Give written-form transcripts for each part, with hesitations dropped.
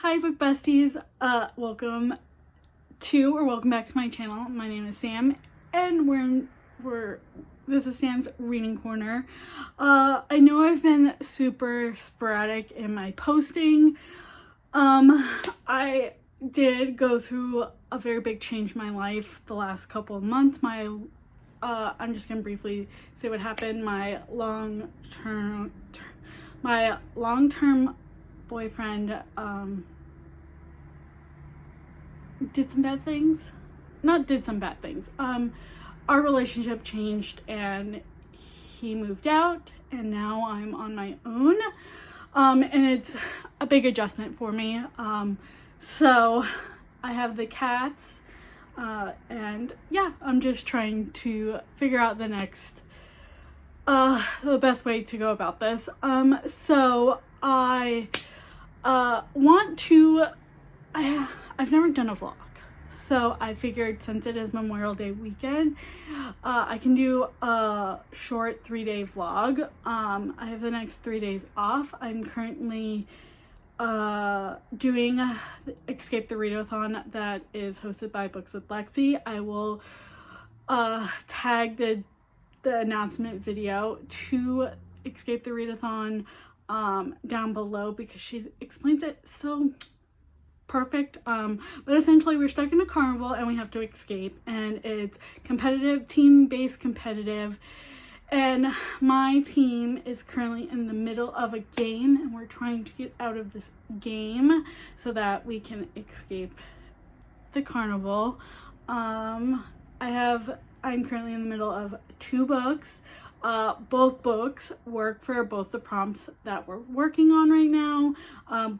Hi book besties, welcome back to my channel. My name is Sam and this is Sam's reading corner. I know I've been super sporadic in my posting. I did go through a very big change in my life the last couple of months. I'm just gonna briefly say what happened. My long-term boyfriend our relationship changed and he moved out, and now I'm on my own, and it's a big adjustment for me. So I have the cats, and yeah, I'm just trying to figure out the best way to go about this. So I've never done a vlog, so I figured since it is Memorial Day weekend, I can do a short 3-day vlog. I have the next 3 days off. I'm currently doing Escape the Readathon that is hosted by Books with Lexi. I will tag the announcement video to Escape the Readathon down below because she explains it so perfect. But essentially we're stuck in a carnival and we have to escape, and it's competitive, team-based competitive, and my team is currently in the middle of a game and we're trying to get out of this game so that we can escape the carnival. I'm currently in the middle of 2 books. Both books work for both the prompts that we're working on right now,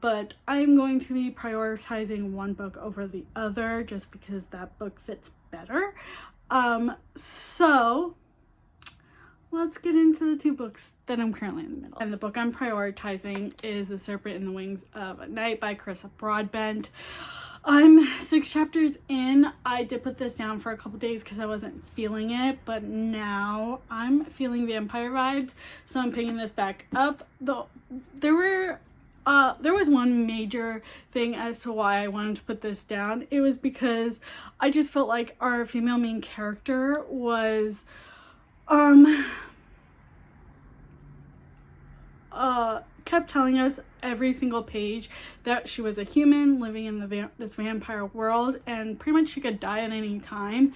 but I'm going to be prioritizing one book over the other just because that book fits better. So let's get into the 2 books that I'm currently in the middle. And the book I'm prioritizing is The Serpent in the Wings of Night by Carissa Broadbent. I'm 6 chapters in. I did put this down for a couple days because I wasn't feeling it, but now I'm feeling vampire vibes, so I'm picking this back up. Though there was one major thing as to why I wanted to put this down. It was because I just felt like our female main character was kept telling us every single page that she was a human living in this vampire world, and pretty much she could die at any time.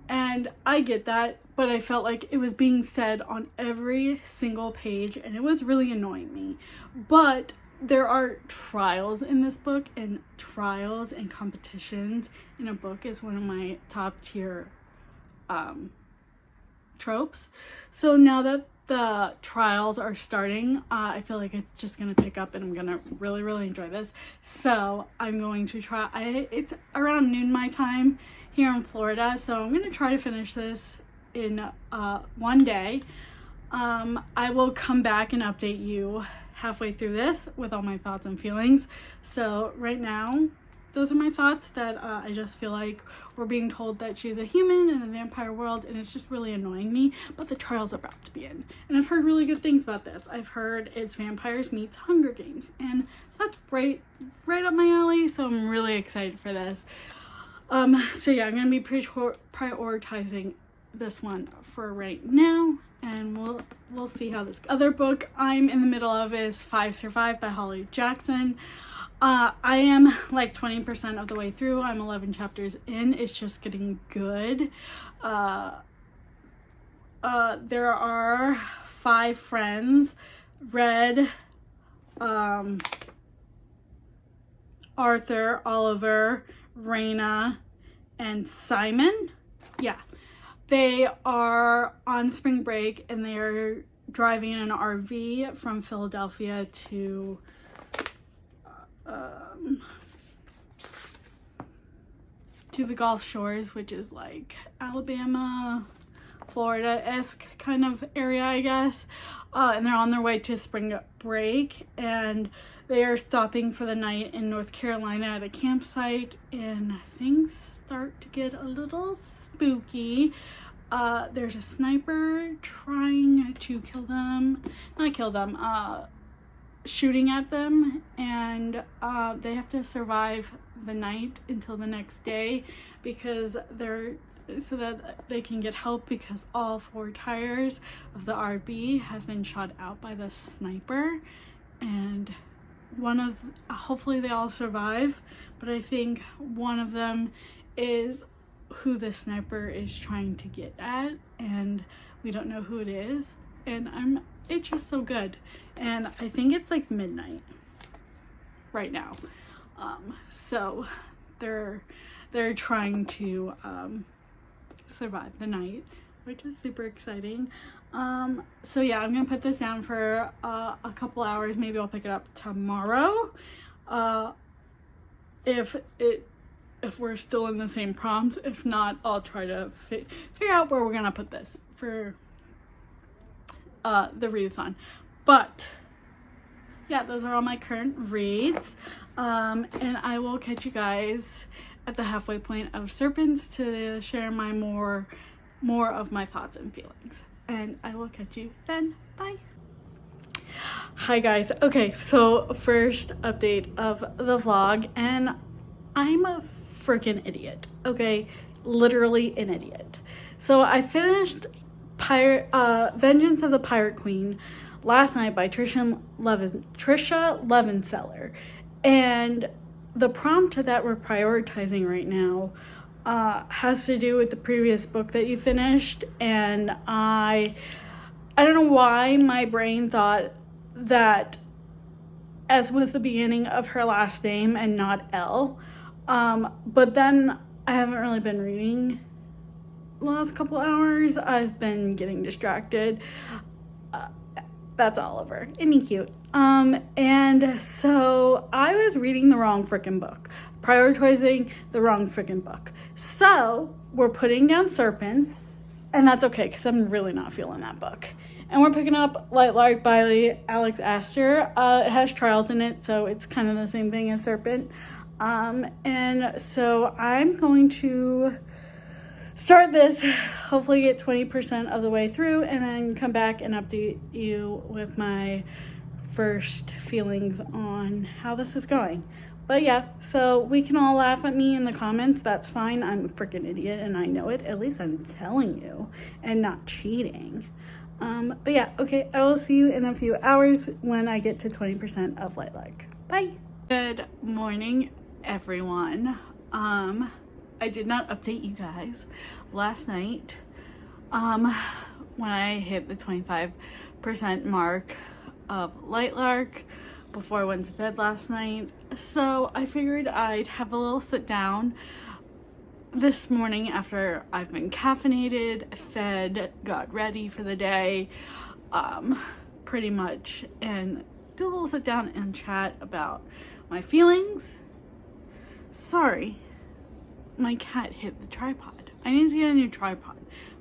And I get that, but I felt like it was being said on every single page and it was really annoying me. But there are trials in this book, and trials and competitions in a book is one of my top tier tropes. So now that the trials are starting, I feel like it's just gonna pick up and I'm gonna really enjoy this. So I'm going to try. It's around noon my time here in Florida, so I'm gonna try to finish this in one day. I will come back and update you halfway through this with all my thoughts and feelings. So right now, those are my thoughts, that I just feel like we're being told that she's a human in the vampire world, and it's just really annoying me. But the trials are about to begin, and I've heard really good things about this. I've heard it's vampires meets Hunger Games, and that's right up my alley, so I'm really excited for this. So yeah, I'm gonna be prioritizing this one for right now, and we'll see how this goes. Other book I'm in the middle of is 5 Survive by Holly Jackson. I am like 20% of the way through. I'm 11 chapters in. It's just getting good. There are 5 friends: Red, Arthur, Oliver, Raina, and Simon. Yeah. They are on spring break and they are driving in an RV from Philadelphia to the Gulf Shores, which is like Alabama, Florida-esque kind of area, I guess. And they're on their way to spring break, and they are stopping for the night in North Carolina at a campsite, and things start to get a little spooky. There's a sniper trying to kill them. Not kill them, shooting at them, and they have to survive the night until the next day because so that they can get help, because all 4 tires of the RV have been shot out by the sniper, and hopefully they all survive, but I think one of them is who the sniper is trying to get at, and we don't know who it is, and it's just so good. And I think it's like midnight right now, so they're trying to survive the night, which is super exciting. So yeah, I'm gonna put this down for a couple hours. Maybe I'll pick it up tomorrow if we're still in the same prompts. If not, I'll try to figure out where we're gonna put this for the readathon. But yeah, those are all my current reads, and I will catch you guys at the halfway point of Serpents to share my more of my thoughts and feelings, and I will catch you then. Bye. Hi guys. Okay, so first update of the vlog, and I'm a freaking idiot. Okay, literally an idiot. So I finished Vengeance of the Pirate Queen last night by Trisha Levenseller, and the prompt that we're prioritizing right now has to do with the previous book that you finished, and I don't know why my brain thought that S was the beginning of her last name and not L, but then I haven't really been reading the last couple hours. I've been getting distracted. That's Oliver. Isn't he cute? And so I was reading the wrong freaking book, prioritizing the wrong freaking book. So we're putting down Serpents, and that's okay because I'm really not feeling that book. And we're picking up Light Lark by Alex Astor. It has trials in it, so it's kind of the same thing as Serpent. And so I'm going to start this, hopefully get 20% of the way through, and then come back and update you with my first feelings on how this is going. But yeah, so we can all laugh at me in the comments. That's fine. I'm a freaking idiot and I know it. At least I'm telling you and not cheating. But yeah, okay, I will see you in a few hours when I get to 20% of Light Lark. Bye. Good morning, everyone. I did not update you guys last night when I hit the 25% mark of Light Lark before I went to bed last night. So I figured I'd have a little sit down this morning after I've been caffeinated, fed, got ready for the day, pretty much, and do a little sit down and chat about my feelings. Sorry, my cat hit the tripod. I need to get a new tripod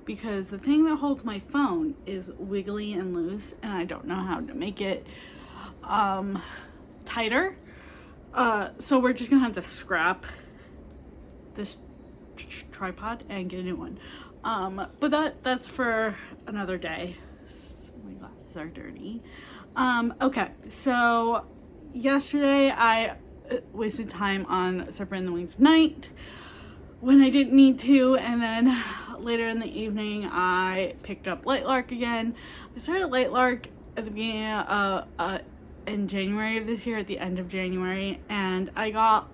because the thing that holds my phone is wiggly and loose, and I don't know how to make it tighter. So we're just gonna have to scrap this tripod and get a new one. But that's for another day. My glasses are dirty. Okay, so yesterday I wasted time on Serpent and the Wings of Night when I didn't need to, and then later in the evening I picked up Light Lark again. I started Light Lark at the beginning in January of this year, at the end of January, and I got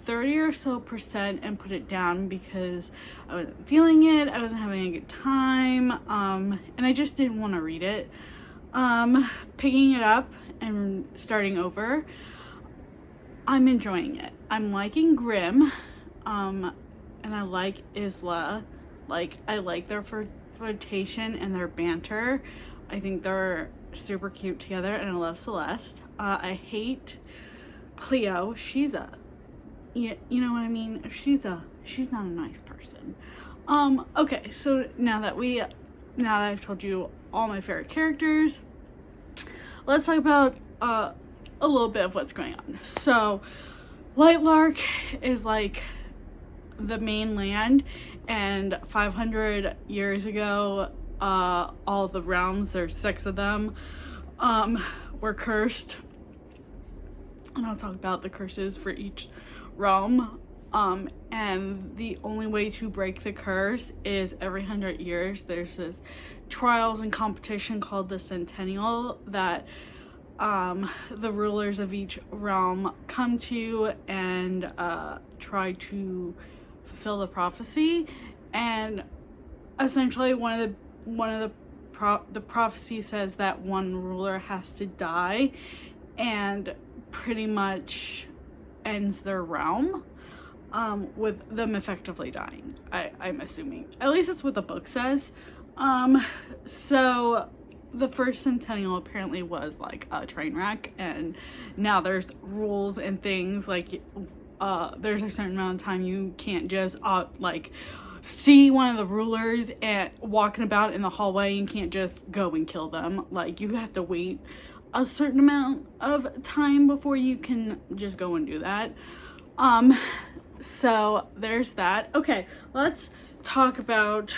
30 or so % and put it down because I wasn't feeling it, I wasn't having a good time, and I just didn't want to read it. Picking it up and starting over, I'm enjoying it. I'm liking Grimm, and I like Isla. Like, I like their flirtation and their banter. I think they're super cute together, and I love Celeste. I hate Cleo. She's a, you know what I mean? She's not a nice person. Okay, so now that I've told you all my favorite characters, let's talk about a little bit of what's going on. So Light Lark is like the mainland, and 500 years ago, all the realms, there's 6 of them, were cursed and I'll talk about the curses for each realm. And the only way to break the curse is every 100 years there's this trials and competition called the Centennial that the rulers of each realm come to and try to fulfill the prophecy. And essentially the prophecy says that one ruler has to die and pretty much ends their realm, with them effectively dying. I'm assuming. At least that's what the book says. So the first Centennial apparently was like a train wreck, and now there's rules and things like there's a certain amount of time you can't just like see one of the rulers and walking about in the hallway and can't just go and kill them. Like, you have to wait a certain amount of time before you can just go and do that. So there's that. Okay, let's talk about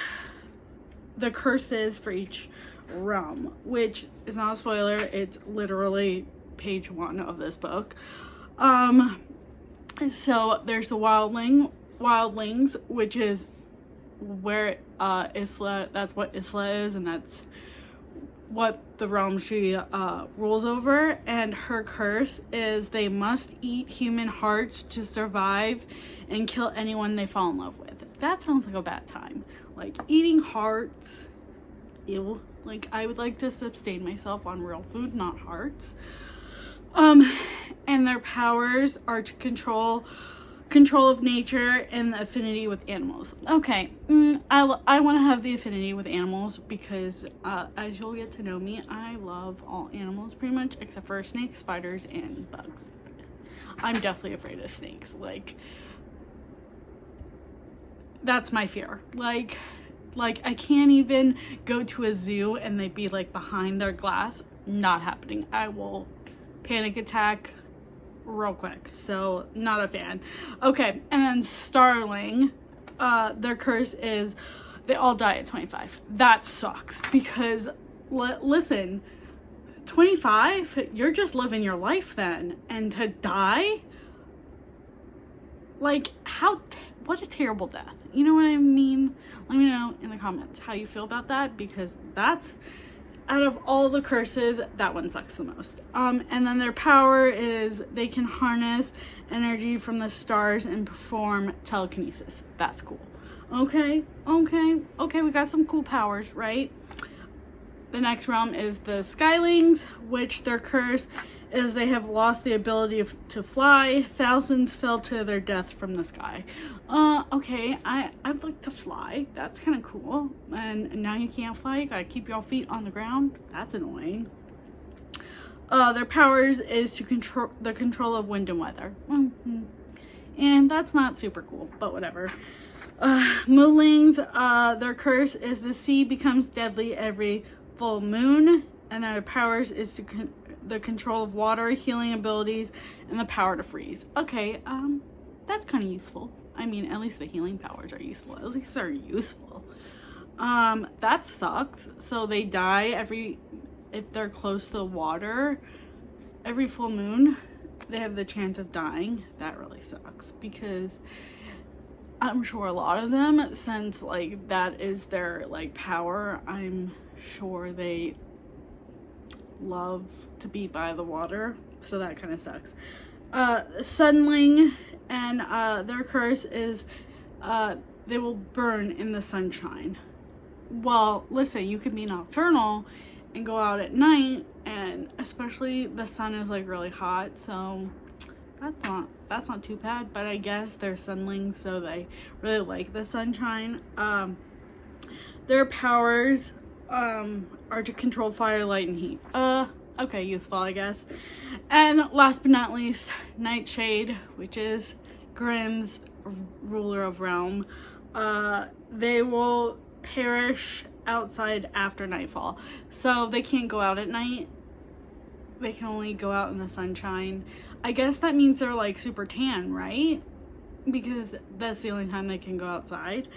the curses for each realm, which is not a spoiler. It's literally page 1 of this book. So there's the wildlings, which is where Isla, that's what Isla is, and that's what the realm she rules over. And her curse is they must eat human hearts to survive and kill anyone they fall in love with. That sounds like a bad time. Like, eating hearts, ew. Like, I would like to abstain myself on real food, not hearts. And their powers are to control of nature and the affinity with animals. Okay, I want to have the affinity with animals because as you'll get to know me, I love all animals pretty much except for snakes, spiders, and bugs. I'm deathly afraid of snakes. Like, that's my fear. Like I can't even go to a zoo and they'd be like behind their glass. Not happening. I will panic attack real quick. So not a fan. Okay, and then Starling, their curse is they all die at 25. That sucks because listen, 25, you're just living your life then, and to die, like, what a terrible death. You know what I mean? Let me know in the comments how you feel about that, because that's, out of all the curses, that one sucks the most. And then their power is they can harness energy from the stars and perform telekinesis. That's cool. Okay, we got some cool powers, right? The next realm is the Skylings, which their curse is they have lost the ability to fly. Thousands fell to their death from the sky. Okay, I'd like to fly. That's kind of cool. And now you can't fly. You gotta keep your feet on the ground. That's annoying. Their powers is to control of wind and weather. And that's not super cool, but whatever. Moolings, their curse is the sea becomes deadly every full moon, and their powers is to the control of water, healing abilities, and the power to freeze. Okay, that's kind of useful. I mean, at least the healing powers are useful. At least they're useful. That sucks. So they die if they're close to the water, every full moon, they have the chance of dying. That really sucks because I'm sure a lot of them, since like that is their like power, I'm sure they love to be by the water, so that kind of sucks. Sunling, and their curse is they will burn in the sunshine. Well, listen, you can be nocturnal and go out at night, and especially the sun is like really hot, so that's not too bad. But I guess they're sunlings, so they really like the sunshine. Their powers are to control fire, light, and heat. Okay, useful, I guess. And last but not least, Nightshade, which is Grimm's ruler of realm. They will perish outside after nightfall, so they can't go out at night. They can only go out in the sunshine. I guess that means they're like super tan, right? Because that's the only time they can go outside.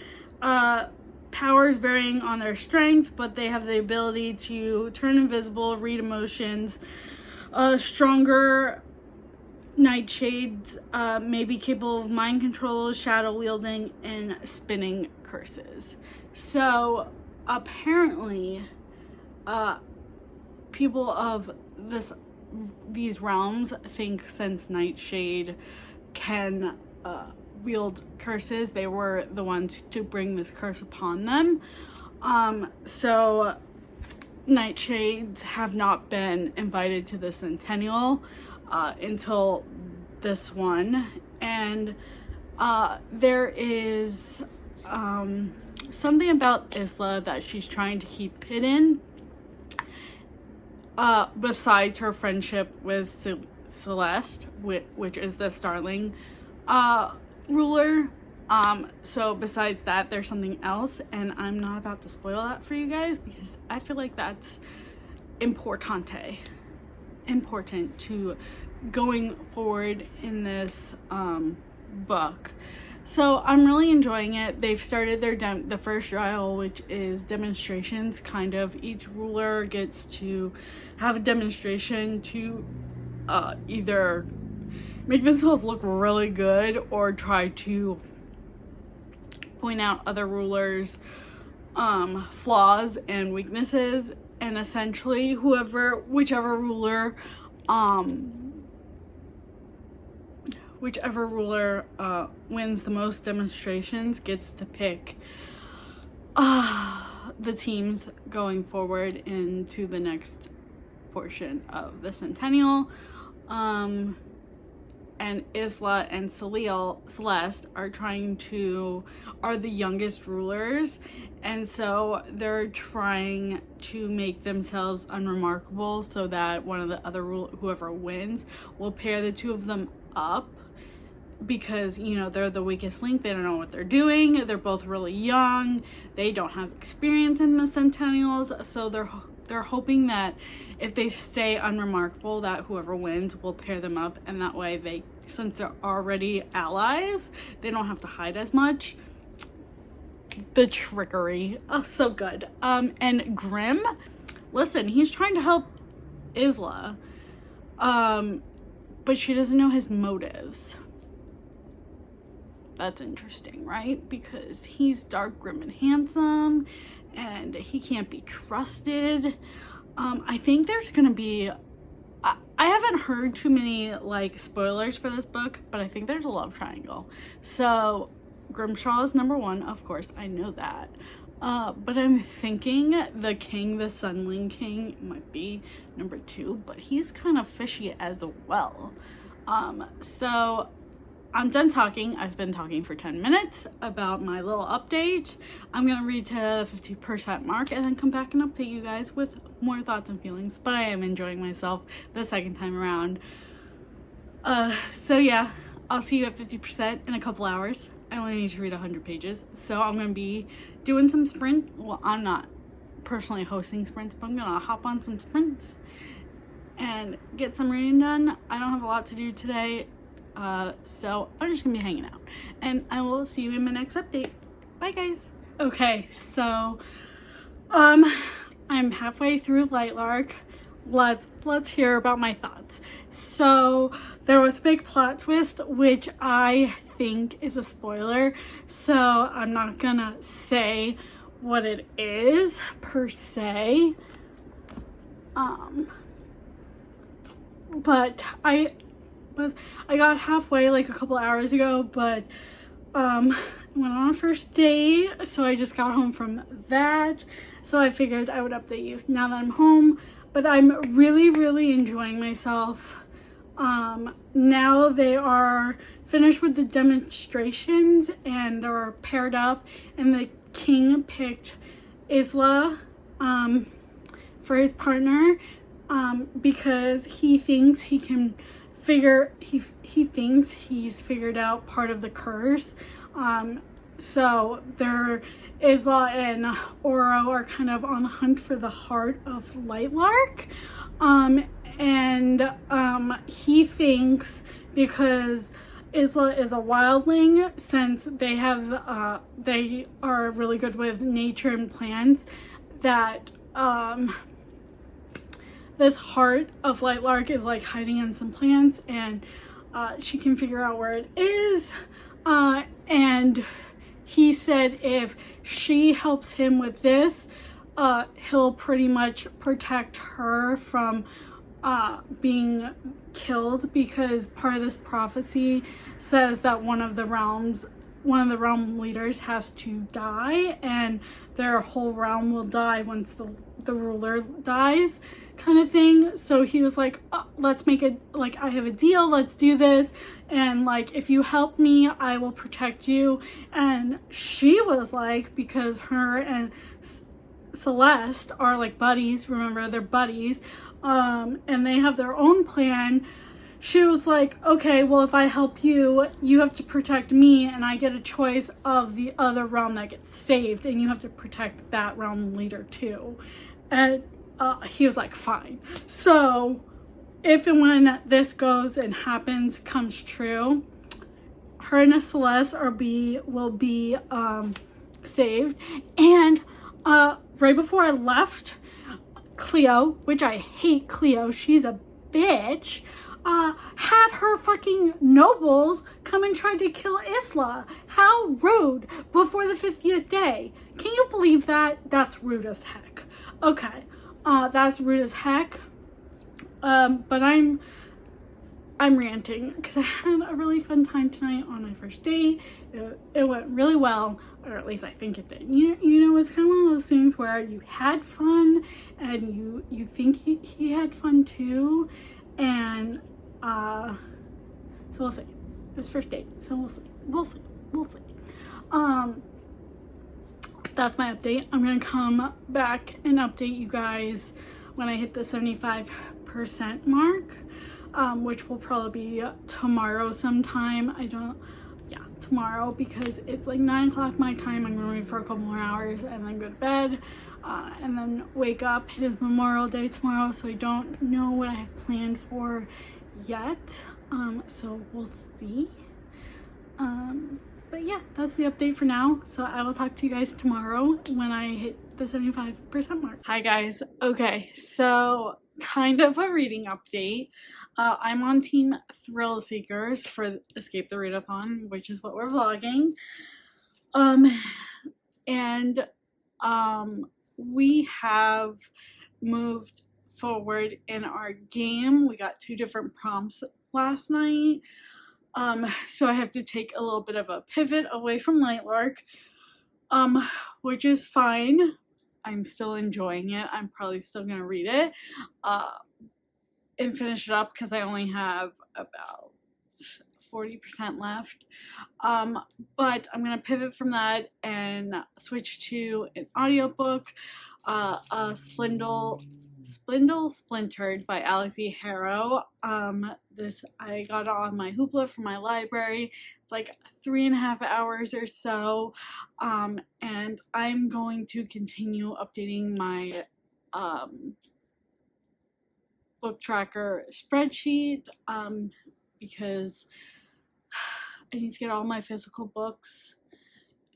Powers varying on their strength, but they have the ability to turn invisible, read emotions, stronger nightshades may be capable of mind control, shadow wielding, and spinning curses. So apparently, people of these realms think since Nightshade can wield curses, they were the ones to bring this curse upon them. So Nightshades have not been invited to the Centennial until this one, and there is something about Isla that she's trying to keep hidden, besides her friendship with Celeste, which is the Starling ruler. So besides that, there's something else, and I'm not about to spoil that for you guys because I feel like that's important to going forward in this book. So I'm really enjoying it. They've started the first trial, which is demonstrations. Kind of each ruler gets to have a demonstration to either make themselves look really good or try to point out other rulers' flaws and weaknesses, and essentially whichever ruler wins the most demonstrations gets to pick the teams going forward into the next portion of the Centennial. And Isla and Celeste are the youngest rulers, and so they're trying to make themselves unremarkable so that one of the other whoever wins will pair the two of them up, because they're the weakest link. They don't know what they're doing. They're both really young. They don't have experience in the Centennials, so they're hoping that if they stay unremarkable, that whoever wins will pair them up, and that way since they're already allies, they don't have to hide as much. The trickery, so good. And Grimm, listen, he's trying to help Isla, but she doesn't know his motives. That's interesting, right? Because he's dark, grim, and handsome, and he can't be trusted. I think there's gonna be, I haven't heard too many spoilers for this book, but I think there's a love triangle. So Grimshaw is number one, of course, I know that. But I'm thinking the Sunling King might be number two, but he's kind of fishy as well. So I'm done talking. I've been talking for 10 minutes about my little update. I'm going to read to the 50% mark and then come back and update you guys with more thoughts and feelings. But I am enjoying myself the second time around. So yeah, I'll see you at 50% in a couple hours. I only need to read 100 pages. So I'm going to be doing some sprint. Well, I'm not personally hosting sprints, but I'm going to hop on some sprints and get some reading done. I don't have a lot to do today. So I'm just gonna be hanging out, and I will see you in my next update. Bye guys. Okay, so I'm halfway through Lightlark. Let's hear about my thoughts. So there was a big plot twist, which I think is a spoiler, so I'm not gonna say what it is per se. But I got halfway a couple hours ago, but went on a first date, so I just got home from that, so I figured I would update you now that I'm home. But I'm really enjoying myself. Now they are finished with the demonstrations and are paired up, and the king picked Isla for his partner, because he thinks he thinks he's figured out part of the curse. So Isla and Oro are kind of on the hunt for the heart of Lightlark. And he thinks, because Isla is a wildling, since they are really good with nature and plants, that this heart of Lightlark is hiding in some plants, and she can figure out where it is. And he said if she helps him with this, he'll pretty much protect her from being killed, because part of this prophecy says that one of the realm leaders has to die, and their whole realm will die once the ruler dies, kind of thing. So he was like, oh, let's make it, like, I have a deal, let's do this, and like, if you help me, I will protect you. And she was like, because her and Celeste are like buddies, remember, they're buddies, and they have their own plan. She was like, okay, well, if I help you, you have to protect me, and I get a choice of the other realm that gets saved, and you have to protect that realm leader too. And he was like, fine. So if and when this goes and happens, comes true, her and Celeste will be saved. And right before I left, Cleo, which I hate Cleo, she's a bitch, had her fucking nobles come and try to kill Isla. How rude, before the 50th day. Can you believe that? That's rude as heck. Okay, that's rude as heck. But I'm ranting because I had a really fun time tonight on my first date. It went really well, or at least I think it did. You know, it's kind of one of those things where you had fun and you think he had fun too, and so we'll see. It's first date, so we'll see. That's my update. I'm gonna come back and update you guys when I hit the 75% mark, which will probably be tomorrow sometime. Tomorrow, because it's like 9 o'clock my time. I'm gonna read for a couple more hours and then go to bed, and then wake up. It is Memorial Day tomorrow, so I don't know what I have planned for yet, so we'll see. But yeah, that's the update for now. So I will talk to you guys tomorrow when I hit the 75% mark. Hi guys. Okay, so kind of a reading update. I'm on Team Thrill Seekers for Escape the Readathon, which is what we're vlogging. We have moved forward in our game. We got 2 different prompts last night. So I have to take a little bit of a pivot away from Lightlark, which is fine. I'm still enjoying it. I'm probably still gonna read it and finish it up because I only have about 40% left. But I'm gonna pivot from that and switch to an audiobook, Splintered by Alex E. Harrow. This I got it on my Hoopla from my library. It's like 3.5 hours or so, and I'm going to continue updating my book tracker spreadsheet, because I need to get all my physical books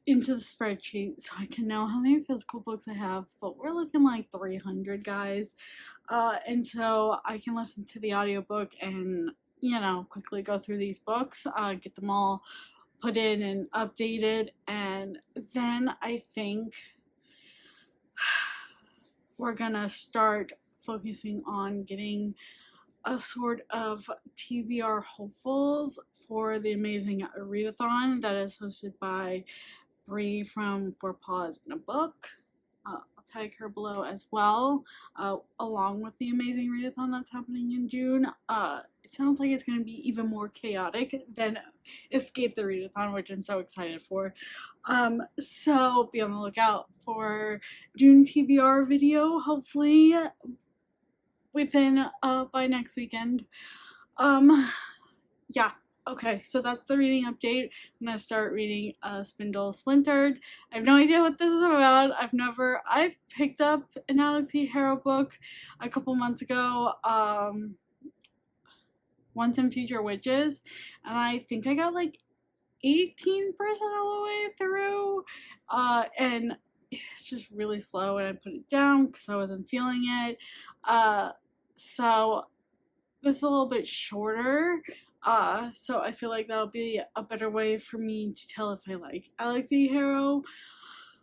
into the spreadsheet so I can know how many physical books I have, but we're looking like 300, guys, and so I can listen to the audiobook and, you know, quickly go through these books, get them all put in and updated, and then I think we're gonna start focusing on getting a sort of TBR hopefuls for the Amazing Readathon that is hosted by Bree from Four Paws in a Book. I'll tag her below as well, along with the Amazing Readathon that's happening in June. It sounds like it's going to be even more chaotic than Escape the Readathon, which I'm so excited for. So be on the lookout for June TBR video, hopefully within by next weekend. Yeah. Okay, so that's the reading update. I'm gonna start reading Splintered. I have no idea what this is about. I've picked up an Alex E. Harrow book a couple months ago, Once and Future Witches, and I think I got like 18% of the way through, and it's just really slow, and I put it down because I wasn't feeling it. So this is a little bit shorter, So I feel like that'll be a better way for me to tell if I like Alex E. Harrow.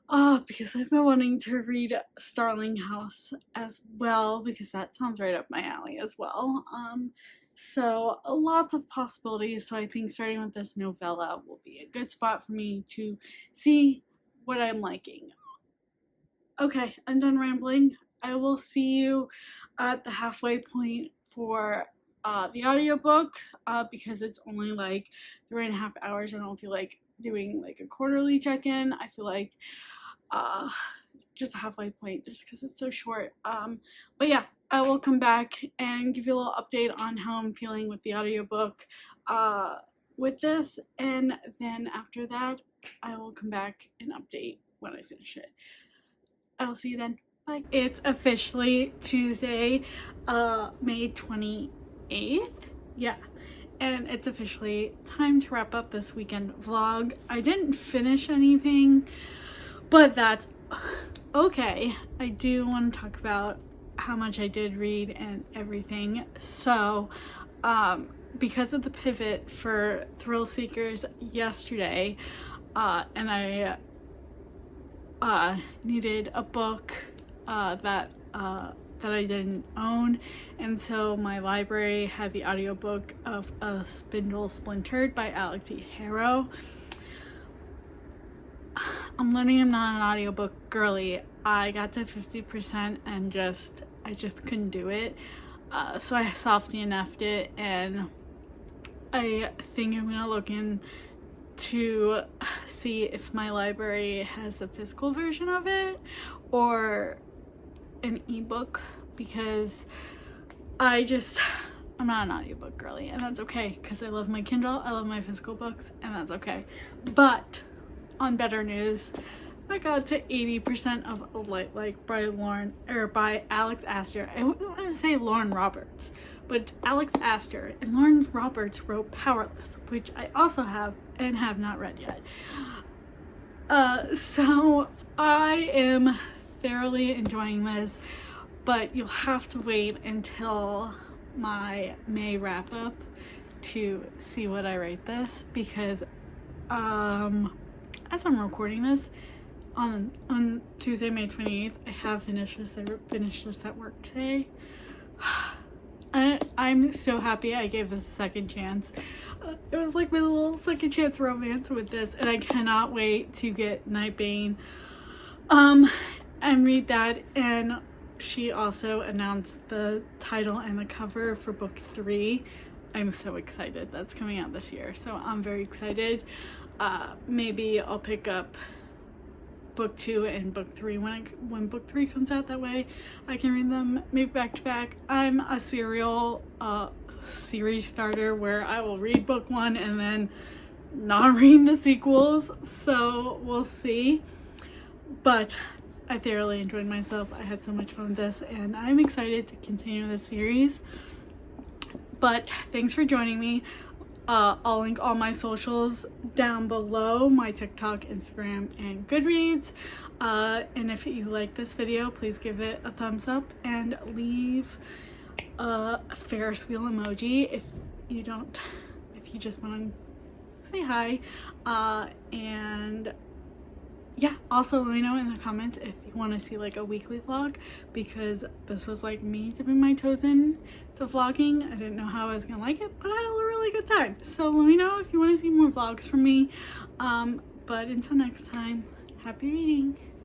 Because I've been wanting to read Starling House as well, because that sounds right up my alley as well. So lots of possibilities. So I think starting with this novella will be a good spot for me to see what I'm liking. Okay, I'm done rambling. I will see you at the halfway point for the audiobook, because it's only like 3.5 hours. I don't feel like doing like a quarterly check-in. I feel like uh, just a halfway point just because it's so short. But yeah, I will come back and give you a little update on how I'm feeling with the audiobook with this, and then after that I will come back and update when I finish it. I will see you then. Bye. It's officially Tuesday, May 28th. Yeah. And it's officially time to wrap up this weekend vlog. I didn't finish anything, but that's okay. I do want to talk about how much I did read and everything. So, because of the pivot for Thrill Seekers yesterday, and I needed a book that I didn't own, and so my library had the audiobook of A Spindle Splintered by Alex E. Harrow. I'm learning I'm not an audiobook girly. I got to 50% and I just couldn't do it. So I soft DNF'd it, and I think I'm gonna look in to see if my library has the physical version of it or an ebook, because I'm not an audiobook girly, and that's okay because I love my Kindle, I love my physical books, and that's okay. But on better news, I got to 80% of A Light Like by Alex Astor. I wouldn't want to say Lauren Roberts, but it's Alex Astor, and Lauren Roberts wrote Powerless, which I also have and have not read yet. So I am thoroughly enjoying this, but you'll have to wait until my May wrap up to see what I rate this, because as I'm recording this on Tuesday, May 28th, I have finished this at work today. I'm so happy I gave this a second chance. It was like my little second chance romance with this, and I cannot wait to get Nightbane and read that. And she also announced the title and the cover for book 3. I'm so excited. That's coming out this year, so I'm very excited. Maybe I'll pick up book 2 and book 3 when book 3 comes out. That way I can read them maybe back to back. I'm a serial series starter where I will read book 1 and then not read the sequels, so we'll see. But I thoroughly enjoyed myself. I had so much fun with this, and I'm excited to continue this series. But thanks for joining me. I'll link all my socials down below, my TikTok, Instagram, and Goodreads. And if you like this video, please give it a thumbs up and leave a Ferris wheel emoji if you just want to say hi. And yeah, also let me know in the comments if you want to see like a weekly vlog, because this was like me dipping my toes in to vlogging. I didn't know how I was gonna like it, but I had a really good time. So let me know if you want to see more vlogs from me. But until next time, happy reading.